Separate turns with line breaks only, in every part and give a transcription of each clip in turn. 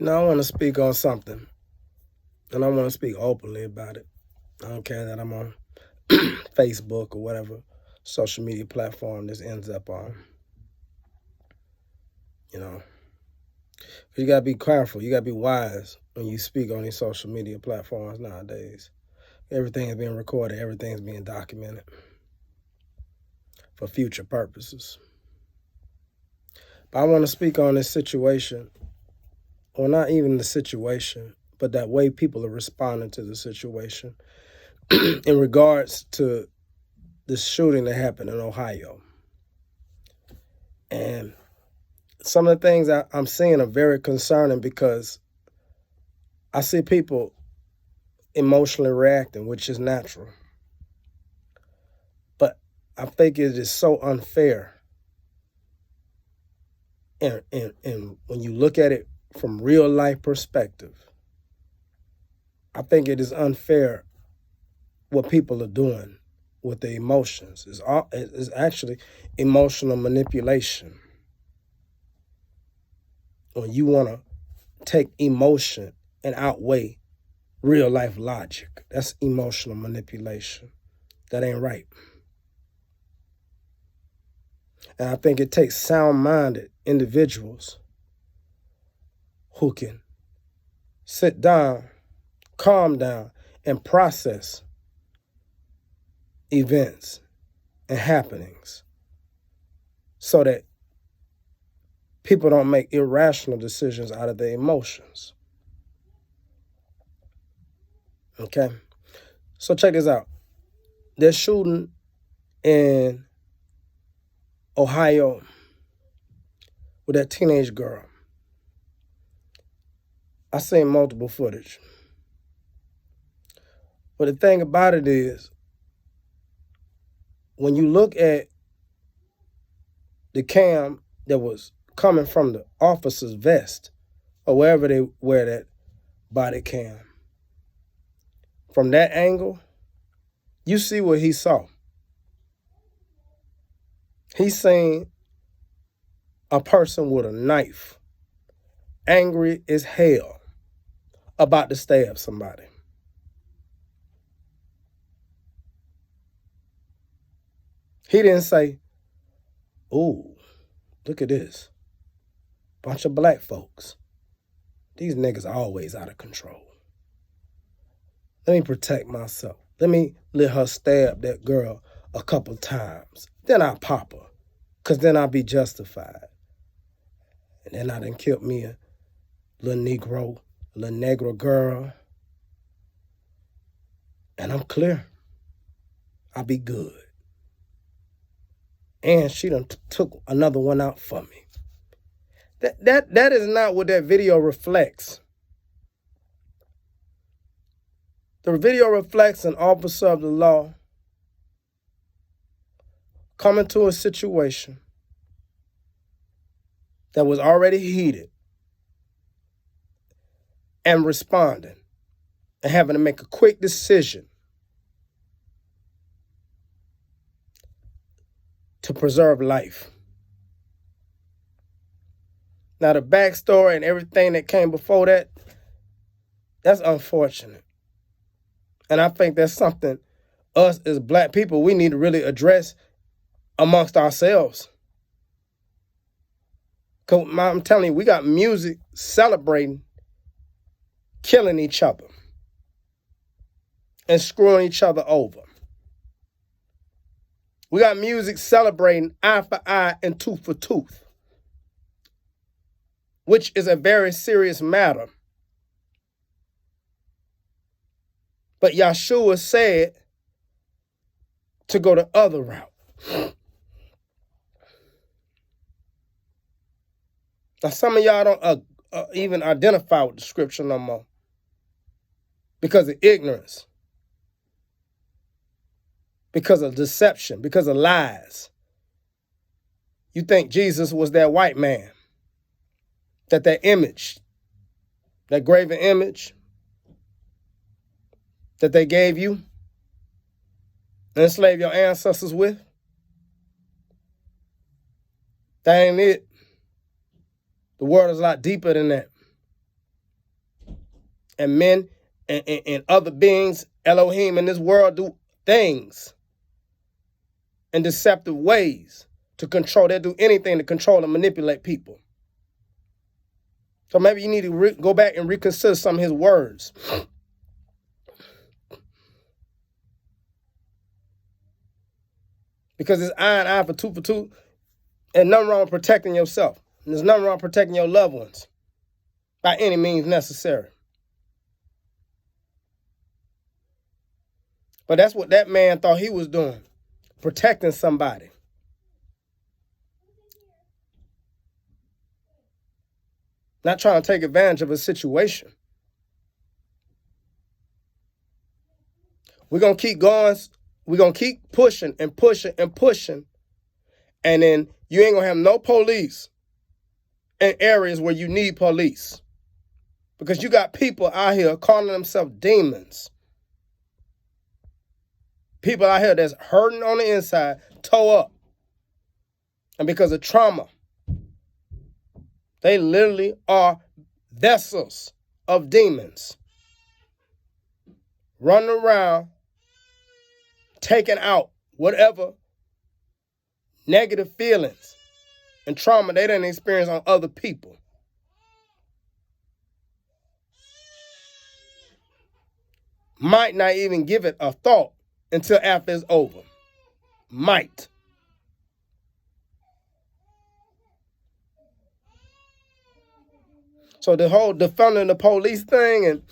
I want to speak on something, and I want to speak openly about it. I don't care that I'm on Facebook or whatever social media platform this ends up on. You know, you gotta be careful. You gotta be wise when you speak on these social media platforms nowadays. Everything is being recorded. Everything's being documented for future purposes. But I want to speak on this situation, or not even the situation, but that way people are responding to the situation in regards to this shooting that happened in Ohio. And some of the things I'm seeing are very concerning because I see people emotionally reacting, which is natural. But I think it is so unfair. And when you look at it from real life perspective, I think it is unfair what people are doing with their emotions. It's actually emotional manipulation. When you want to take emotion and outweigh real life logic, that's emotional manipulation. That ain't right. And I think it takes sound-minded individuals who can sit down, calm down, and process events and happenings so that people don't make irrational decisions out of their emotions. Okay? So check this out. They're shooting in Ohio with that teenage girl. I seen multiple footage. But the thing about it is, when you look at the cam that was coming from the officer's vest, or wherever they wear that body cam, from that angle, you see what he saw. He seen a person with a knife, angry as hell, about to stab somebody. He didn't say, "Ooh, look at this. Bunch of black folks. These niggas are always out of control. Let me protect myself. Let me let her stab that girl a couple times. Then I'll pop her, because then I'll be justified. And then I done killed me a little Negro girl. And I'm clear. I'll be good. And she done took another one out for me." That is not what that video reflects. The video reflects an officer of the law coming to a situation that was already heated and responding and having to make a quick decision to preserve life. Now, the backstory and everything that came before that, that's unfortunate. And I think that's something us as black people, we need to really address amongst ourselves. Because I'm telling you, we got music celebrating killing each other and screwing each other over. We got music celebrating eye for eye and tooth for tooth, which is a very serious matter. But Yahshua said to go the other route. Now, some of y'all don't even identify with the scripture no more because of ignorance, because of deception, because of lies. You think Jesus was that white man, that image, that graven image that they gave you and enslaved your ancestors with? That ain't it. The world is a lot deeper than that. and men and other beings, Elohim in this world, do things in deceptive ways to control. They do anything to control and manipulate people. So maybe you need to go back and reconsider some of his words. Because it's eye and eye for tooth, and nothing wrong with protecting yourself. And there's nothing wrong with protecting your loved ones by any means necessary. But that's what that man thought he was doing, protecting somebody. Not trying to take advantage of a situation. We're going to keep going. We're going to keep pushing and pushing and pushing. And then you ain't going to have no police in areas where you need police. Because you got people out here calling themselves demons. People out here that's hurting on the inside, toe up. And because of trauma, they literally are vessels of demons. Running around, taking out whatever negative feelings and trauma they didn't experience on other people. Might not even give it a thought until after it's over. Might. So the whole defunding the police thing and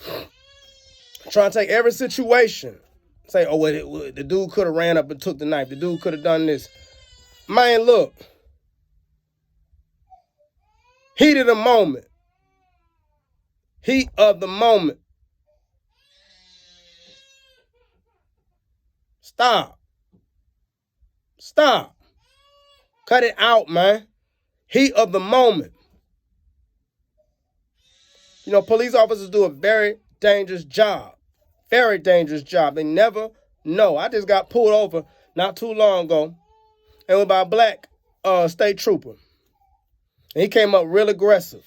trying to take every situation, say, oh, well, the dude could have ran up and took the knife. The dude could have done this. Man, look. Heat of the moment. Heat of the moment. Stop. Stop. Cut it out, man. Heat of the moment. You know, police officers do a very dangerous job. Very dangerous job. They never know. I just got pulled over not too long ago. It was by a black state trooper. And he came up real aggressive.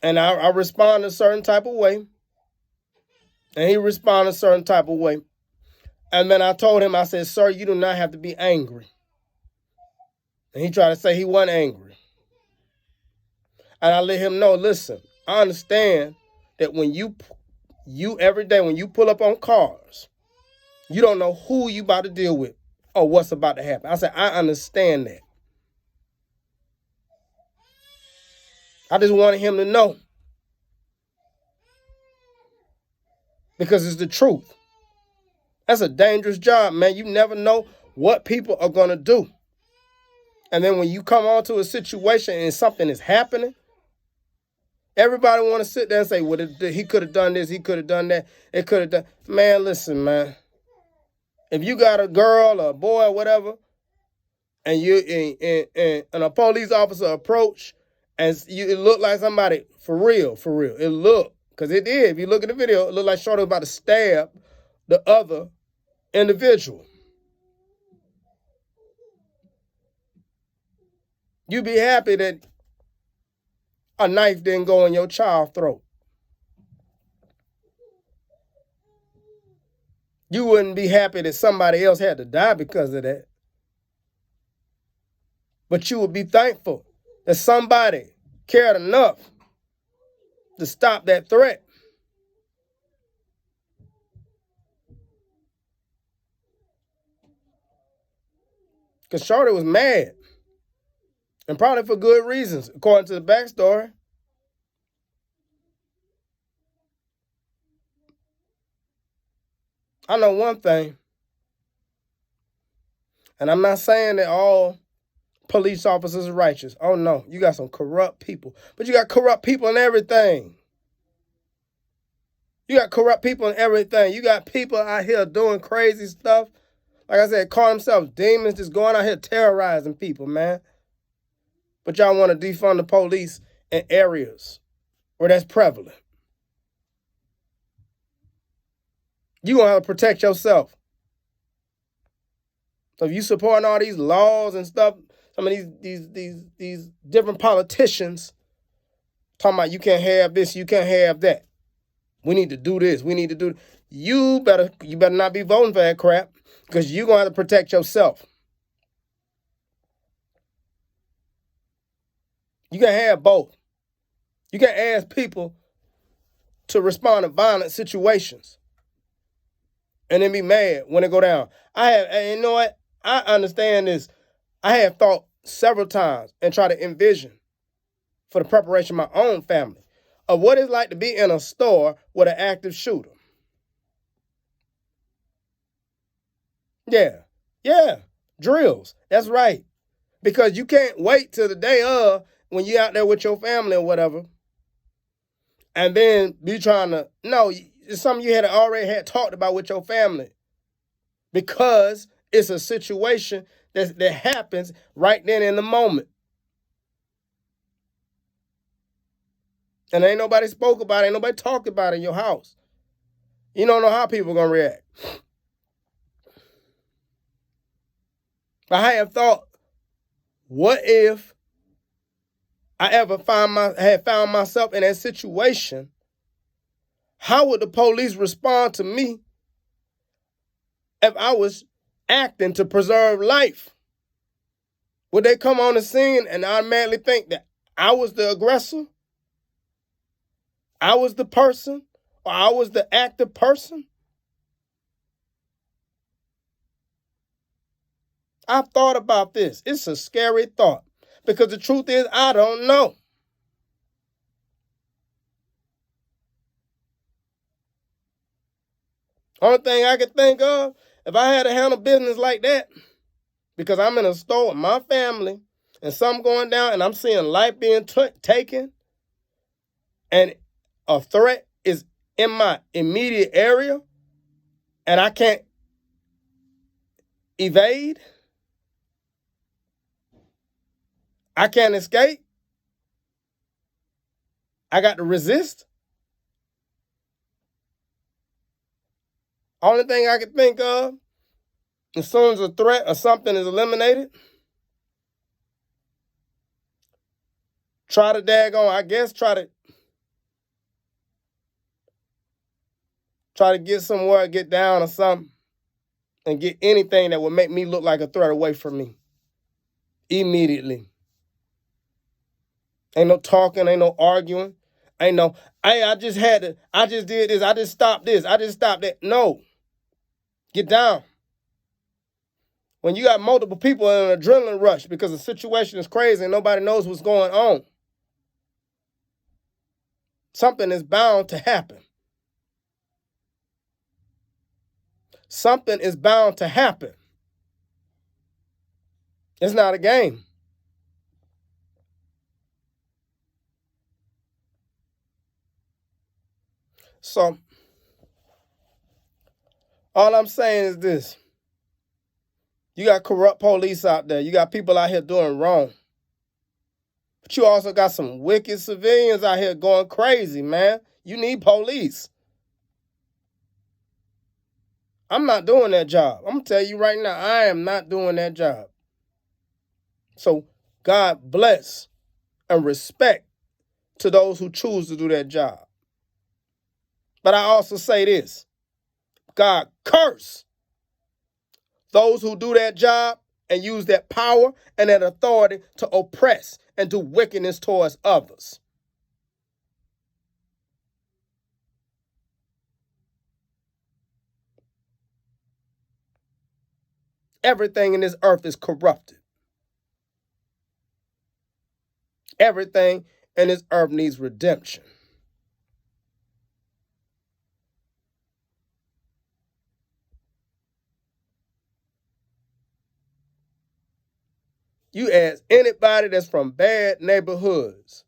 And I responded a certain type of way. And he responded a certain type of way. And then I told him, I said, sir, you do not have to be angry. And he tried to say he wasn't angry. And I let him know, listen, I understand that when you every day, when you pull up on cars, you don't know who you about to deal with or what's about to happen. I said, I understand that. I just wanted him to know. Because it's the truth. That's a dangerous job, man. You never know what people are going to do. And then when you come onto a situation and something is happening, everybody want to sit there and say, well, he could have done this, he could have done that, it could have done. Man, listen, man. If you got a girl or a boy or whatever, and a police officer approach, and it looked like somebody, for real, it looked, because it did. If you look at the video, it looked like Shorty was about to stab the other individual. You be happy that a knife didn't go in your child's throat. You wouldn't be happy that somebody else had to die because of that. But you would be thankful that somebody cared enough to stop that threat. Because Shorty was mad. And probably for good reasons, according to the backstory. I know one thing. And I'm not saying that all police officers are righteous. Oh, no. You got some corrupt people. But you got corrupt people in everything. You got corrupt people in everything. You got people out here doing crazy stuff. Like I said, call themselves demons, just going out here terrorizing people, man. But y'all want to defund the police in areas where that's prevalent. You're going to have to protect yourself. So if you supporting all these laws and stuff, some of these different politicians Talking about you can't have this, you can't have that. We need to do this. We need to do. You better not be voting for that crap, because you're gonna have to protect yourself. You can have both. You can ask people to respond to violent situations and then be mad when it go down. And you know what? I understand this. I have thought several times and try to envision for the preparation of my own family of what it's like to be in a store with an active shooter. Yeah, drills. That's right. Because you can't wait till the day of when you're out there with your family or whatever, and then be trying to, no, it's something you already had talked about with your family, because it's a situation that happens right then in the moment. And ain't nobody spoke about it, ain't nobody talked about it in your house. You don't know how people are going to react. I have thought, what if I ever had found myself in that situation? How would the police respond to me if I was acting to preserve life? Would they come on the scene and automatically think that I was the aggressor? I was the person? Or I was the active person? I've thought about this. It's a scary thought, because the truth is, I don't know. Only thing I can think of, if I had to handle business like that, because I'm in a store with my family and something going down and I'm seeing life being taken and a threat is in my immediate area and I can't evade, I can't escape, I got to resist. Only thing I can think of, as soon as a threat or something is eliminated, try to get somewhere, get down or something, and get anything that would make me look like a threat away from me. Immediately. Ain't no talking, ain't no arguing. Ain't no, hey, I just did this, I just stopped this, I just stopped that. No. Get down. When you got multiple people in an adrenaline rush because the situation is crazy and nobody knows what's going on, something is bound to happen. Something is bound to happen. It's not a game. So, all I'm saying is this. You got corrupt police out there. You got people out here doing wrong. But you also got some wicked civilians out here going crazy, man. You need police. I'm not doing that job. I'm going to tell you right now, I am not doing that job. So, God bless and respect to those who choose to do that job. But I also say this. God curse those who do that job and use that power and that authority to oppress and do wickedness towards others. Everything in this earth is corrupted. Everything in this earth needs redemption. You ask anybody that's from bad neighborhoods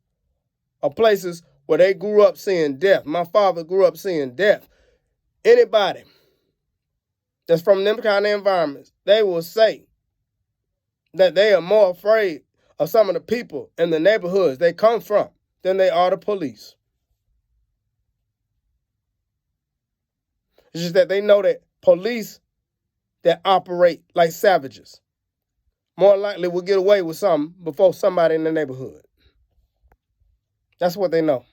or places where they grew up seeing death. My father grew up seeing death. Anybody that's from them kind of environments, they will say that they are more afraid of some of the people in the neighborhoods they come from than they are the police. It's just that they know that police that operate like savages more likely will get away with something before somebody in the neighborhood. That's what they know.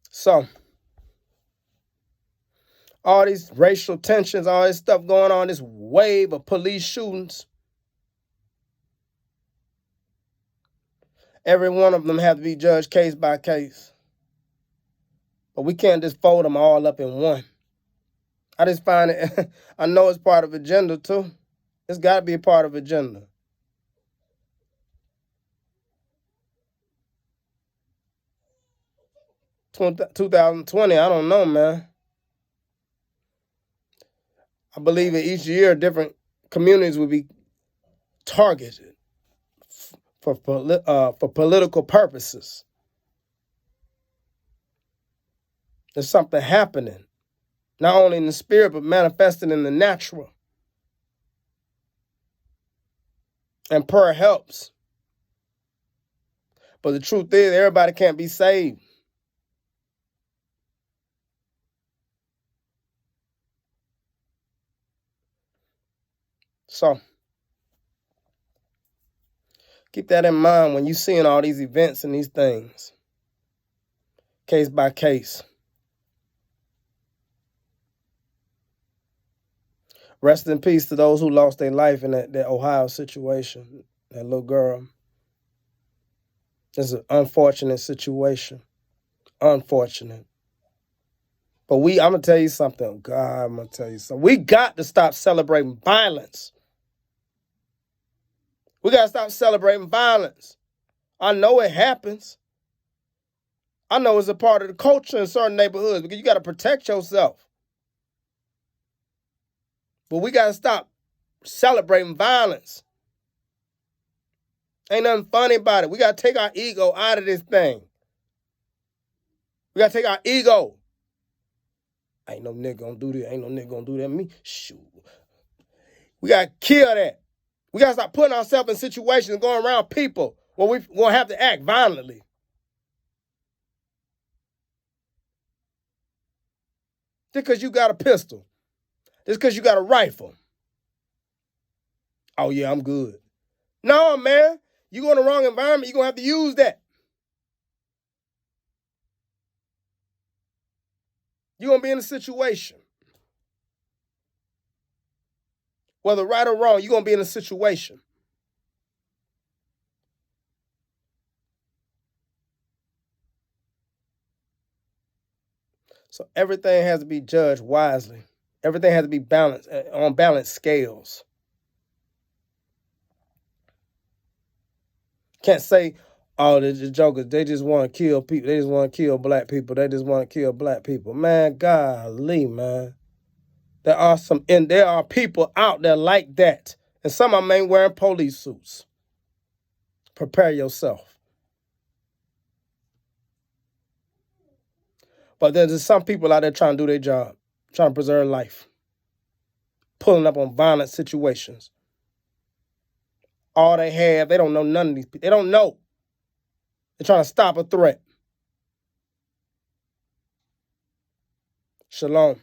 So, all these racial tensions, all this stuff going on, this wave of police shootings, every one of them have to be judged case by case. But we can't just fold them all up in one. I just find it, I know it's part of agenda too. It's got to be a part of agenda. 2020, I don't know, man. I believe that each year different communities will be targeted for political purposes. There's something happening, not only in the spirit, but manifesting in the natural. And prayer helps. But the truth is, everybody can't be saved. So, keep that in mind when you're seeing all these events and these things, case by case. Rest in peace to those who lost their life in that Ohio situation, that little girl. It's an unfortunate situation. Unfortunate. But I'm going to tell you something. God, I'm going to tell you something. We got to stop celebrating violence. We got to stop celebrating violence. I know it happens. I know it's a part of the culture in certain neighborhoods because you got to protect yourself. But we got to stop celebrating violence. Ain't nothing funny about it. We got to take our ego out of this thing. We got to take our ego. Ain't no nigga gonna do this. Ain't no nigga gonna do that to me. Shoot. We got to kill that. We got to stop putting ourselves in situations and going around people where we're going to have to act violently. Just because you got a pistol. Just because you got a rifle. Oh, yeah, I'm good. No, man. You go in the wrong environment, you're going to have to use that. You're going to be in a situation. Whether right or wrong, you're going to be in a situation. So everything has to be judged wisely. Everything has to be balanced, on balanced scales. Can't say, oh, the jokers, they just want to kill people. They just want to kill black people. They just want to kill black people. Man, golly, man. There are people out there like that. And some of them ain't wearing police suits. Prepare yourself. But there's some people out there trying to do their job, trying to preserve life, pulling up on violent situations. All they have, they don't know none of these people. They don't know. They're trying to stop a threat. Shalom.